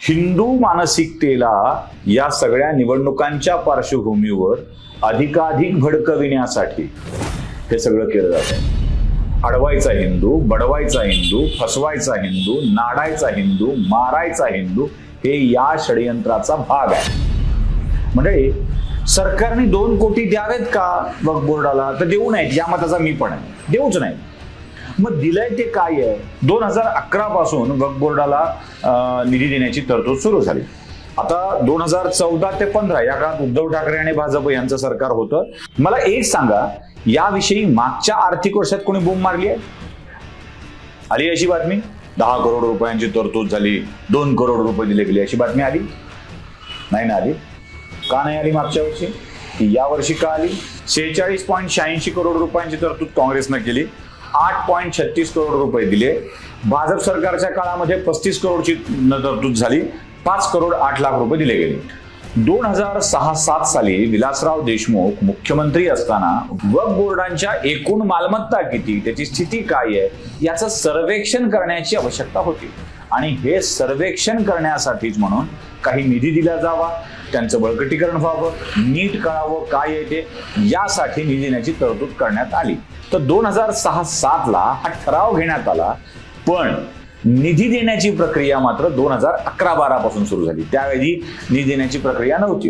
हिंदू मानसिकतेला या सगळ्या निवडणुकांच्या पार्श्वभूमीवर अधिकाधिक भडकविण्यासाठी हे सगळं केलं जातं। अडवायचा हिंदू, बडवायचा हिंदू, फसवायचा हिंदू, नाडायचा हिंदू, मारायचा हिंदू हे या षडयंत्राचा भाग आहे। म्हणजे सरकारने 2 कोटी द्यावेत का वक्फ बोर्डाला, तर देऊ नयेत या मताचा मी पण आहे, देऊच नाही। मग दिलंय ते काय आहे? 2011 पासून वक्फ बोर्डाला निधी देण्याची तरतूद सुरू झाली। आता 2014 ते 15 या काळात उद्धव ठाकरे आणि भाजप यांचं सरकार होतं। मला एक सांगा, याविषयी मागच्या आर्थिक वर्षात कोणी बूम मारली आहे? आली अशी बातमी? 10 करोड रुपयांची तरतूद झाली, 2 करोड रुपये दिले गेले अशी बातमी आली? नाही ना आली। का नाही आली मागच्या वर्षी? या वर्षी का आली? 46.86 करोड रुपयांची तरतूद काँग्रेसनं केली, 8.36 करोड रुपये दिले। भाजप सरकारच्या काळामध्ये 35 करोडची तरतूद झाली, 5 करोड 8 लाख रुपये दिले गेले। 2006-07 साली विलासराव देशमुख मुख्यमंत्री असताना वक्फ बोर्डांच्या एकूण मालमत्ता किती, त्याची स्थिती काय आहे याचं सर्वेक्षण करण्याची आवश्यकता होती। आणि हे सर्वेक्षण करण्यासाठीच म्हणून काही निधी दिला जावा, त्यांचं बळकटीकरण व्हावं, नीट कळावं काय आहे ते, यासाठी निधी देण्याची तरतूद करण्यात आली। तर 2006-07 ला हा ठराव घेण्यात आला, पण निधी देण्याची प्रक्रिया मात्र 2011-12 पासून सुरू झाली। त्यावेळी निधी देण्याची प्रक्रिया नव्हती।